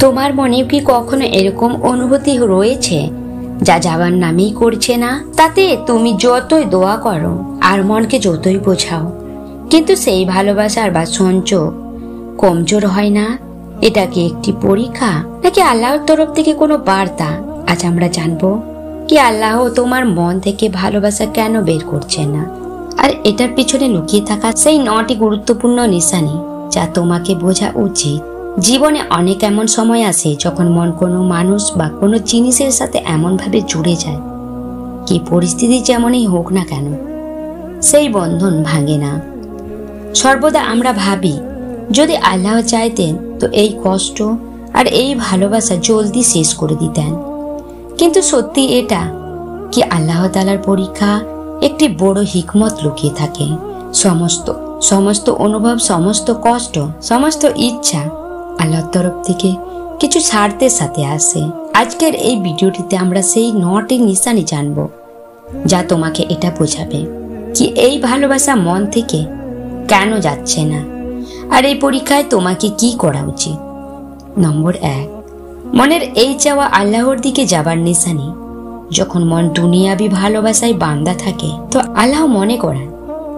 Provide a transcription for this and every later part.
তোমার মনে কি কখনো এরকম অনুভূতি রয়েছে যা যাবার নামেই করছে না? তাতে তুমি যতই দোয়া করো আর মনকে যতই বোঝাও, কিন্তু সেই ভালোবাসার বা সংযোগ কমজোর হয় না। এটা কি একটি পরীক্ষা নাকি আল্লাহর তরফ থেকে কোনো বার্তা? আজ আমরা জানবো কি আল্লাহ তোমার মন থেকে ভালোবাসা কেন বের করছে না, আর এটার পিছনে লুকিয়ে থাকা সেই 9টি গুরুত্বপূর্ণ নিশানি যা তোমাকে বোঝা উচিত। জীবনে অনেক এমন সময় আসে যখন মন কোনো মানুষ বা কোনো জিনিসের সাথে এমন ভাবে জুড়ে যায় কি পরিস্থিতি যেমনই হোক না কেন সেই বন্ধন ভাঙে না। সর্বদা আমরা ভাবি যদি আল্লাহ চাইতেন তো এই কষ্ট আর এই ভালোবাসা জলদি শেষ করে দিতেন, কিন্তু সত্যি এটা কি আল্লাহ তাআলার পরীক্ষা একটি বড় হিকমত লুকিয়ে থাকে। সমস্ত অনুভব, সমস্ত কষ্ট, সমস্ত ইচ্ছা আল্লাহর তরফ থেকে কিছু ছাড়তে সাথে আসে। আজকের এই ভিডিওটিতে আমরা সেই 9টি নিশানি জানব যা তোমাকে এটা বোঝাবে কি এই ভালোবাসা মন থেকে কেন যাচ্ছে না, আর এই পরীক্ষায় তোমাকে কি করা উচিত। নম্বর 1, মনের এই চাওয়া আল্লাহর দিকে যাবার নিশানি। যখন মন দুনিয়াবি ভালোবাসায় বাঁধা থাকে তো আল্লাহ মনে করেন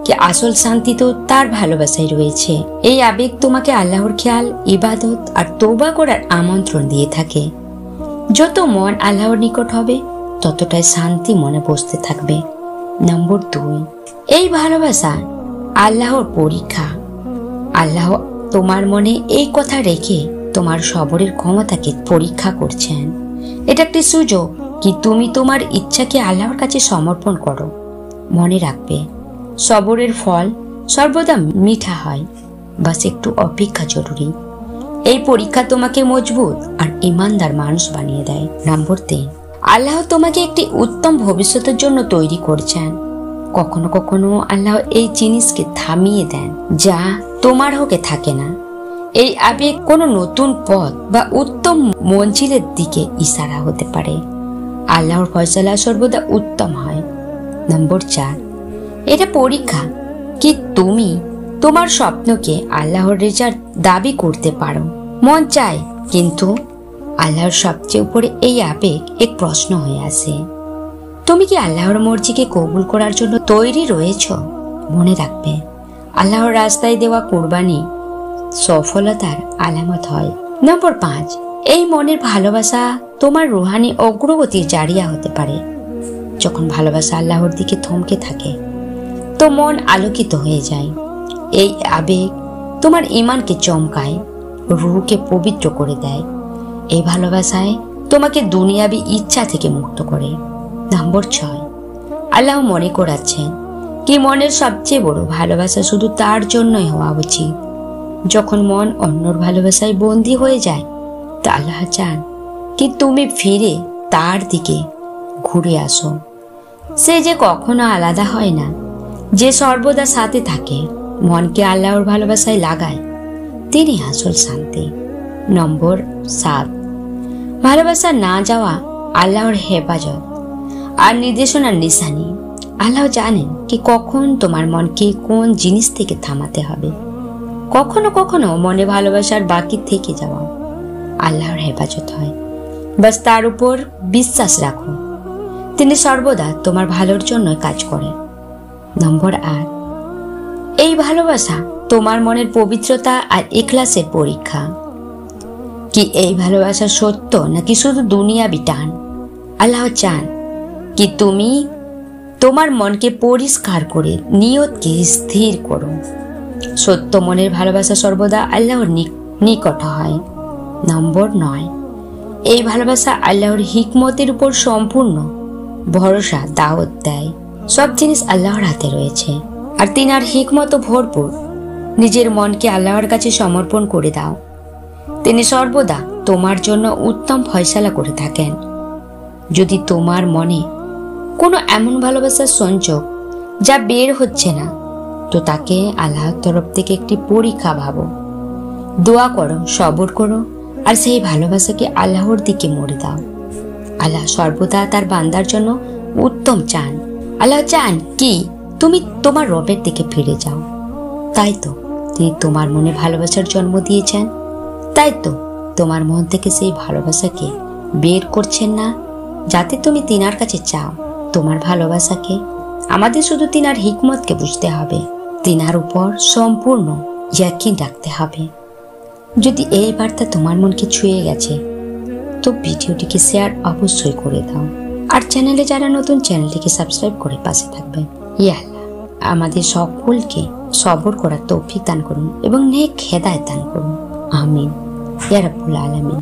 কি আসল শান্তি তো তার ভালোবাসায় রয়েছে। এই আবেগ তোমাকে আল্লাহর খেয়াল, ইবাদত আর তওবা করার আমন্ত্রণ দিয়ে থাকে। যত মন আল্লাহর নিকট হবে ততটাই শান্তি মনে বসতে থাকবে। নম্বর 2, এই ভালোবাসা আল্লাহর পরীক্ষা। আল্লাহ তোমার মনে এই কথা রেখে তোমার সবরের ক্ষমতাকে পরীক্ষা করছেন। এটা একটি সুযোগ কি তুমি তোমার ইচ্ছাকে আল্লাহর কাছে সমর্পণ করো। মনে রাখবে সবরের ফল সর্বদা মিঠা হয়, বাস একটু অপেক্ষা জরুরি। এই পরীক্ষা তোমাকে মজবুত আর ইমানদার মানুষ বানিয়ে দেয়। নম্বর 3, আল্লাহ তোমাকে একটি উত্তম ভবিষ্যতের জন্য তৈরি করছেন। কখনো কখনো আল্লাহ এই জিনিসকে থামিয়ে দেন যা তোমার হকে থাকে না। এই আবেগ কোনো নতুন পথ বা উত্তম মঞ্জিলের দিকে ইশারা হতে পারে। আল্লাহর ফয়সালা সর্বদা উত্তম হয়। নম্বর 4, এটা পরীক্ষা কি তুমি তোমার স্বপ্নকে আল্লাহর রেজার দাবি করতে পারো। মন চায় কিন্তু আল্লাহর সবচেয়ে উপরে এই আবেগ এক প্রশ্ন হয়ে আসে, তুমি কি আল্লাহর মর্জিকে কবুল করার জন্য তৈরি রয়েছ? মনে রাখবে আল্লাহর রাস্তায় দেওয়া কুরবানি সফলতার আলামত হয়। নম্বর 5, এই মনের ভালোবাসা তোমার রুহানি অগ্রগতির জারিয়া হতে পারে। যখন ভালোবাসা আল্লাহর দিকে থমকে থাকে তো মন আলোকিত হয়ে যায়। এই আবেগ তোমার ঈমানকে চমকায়, রূহকে পবিত্র করে দেয়। এই ভালোবাসায় তোমাকে দুনিয়াবি ইচ্ছা থেকে মুক্ত করে। নম্বর 6, আল্লাহ মনে করাচ্ছেন কি মনের সবচেয়ে বড় ভালোবাসা শুধু তার জন্যই হওয়া উচিত। যখন মন অন্যর ভালোবাসায় বন্দী হয়ে যায় তা আল্লাহ চান কি তুমি ফিরে তার দিকে ঘুরে আসো। সে যে কখনো আলাদা হয় না, যে সর্বদা সাথে থাকে, মনকে আল্লাহর ভালোবাসায় লাগায়, তিনি আসল শান্তি। নম্বর 7, ভালোবাসা না যাওয়া আল্লাহর হেফাজত আর নির্দেশনার নিশানি। আল্লাহ জানেন কি কখন তোমার মনকে কোন জিনিস থেকে থামাতে হবে। কখনো কখনো মনে ভালোবাসার বাকি থেকে যাওয়া আল্লাহর হেফাজত হয়। বাস তার উপর বিশ্বাস রাখো, তিনি সর্বদা তোমার ভালোর জন্য কাজ করেন। নম্বর 8, এই ভালোবাসা তোমার মনের পবিত্রতা আর ইখলাসের পরীক্ষা। কি এই ভালোবাসা সত্য নাকি শুধু দুনিয়াবি টান? আল্লাহ চান কি তুমি তোমার মনকে পরিষ্কার করে নিয়তকে স্থির করো। সত্য মনের ভালোবাসা সর্বদা আল্লাহর নিকট হয়। নম্বর 9, এই ভালোবাসা আল্লাহর হিকমতের উপর সম্পূর্ণ ভরসা দাওয়াত দেয়। সব জিনিস আল্লাহর হাতে রয়েছে আর তিনার হিকমত ভরপুর। নিজের মনকে আল্লাহর কাছে সমর্পণ করে দাও, তিনি সর্বদা তোমার জন্য উত্তম ফয়সালা করে থাকেন। যদি তোমার মনে কোনো এমন ভালোবাসার সঞ্চয় যা বের হচ্ছে না তো তাকে আল্লাহর তরফ থেকে একটি পরীক্ষা ভাবো। দোয়া করো, সবর করো আর সেই ভালোবাসাকে আল্লাহর দিকে মোড়ে দাও। আল্লাহ সর্বদা তার বান্দার জন্য উত্তম চান। আল্লাহ চান কি তুমি তোমার রবের দিকে ফিরে যাও। তাই তো তিনি তোমার মনে ভালোবাসার জন্ম দিয়েছেন, তাই তো তোমার মন থেকে সেই ভালোবাসাকে বের করছেন না, যাতে তুমি তিনার কাছে চাও তোমার ভালোবাসাকে। আমাদের শুধু তিনার হিকমতকে বুঝতে হবে, তিনার উপর সম্পূর্ণ ইয়াকিন রাখতে হবে। যদি এই বার্তা তোমার মনকে ছুঁয়ে গেছে তো ভিডিওটিকে শেয়ার অবশ্যই করে দাও। আর চ্যানেলে যারা নতুন, চ্যানেলটিকে সাবস্ক্রাইব করে পাশে থাকবেন। ইয়া আল্লাহ, আমাদের সকলকে সবর করার তৌফিক দান করুন এবং নেক হেদায়েত দান করুন। আমিন ইয়া রাব্বুল আলামিন।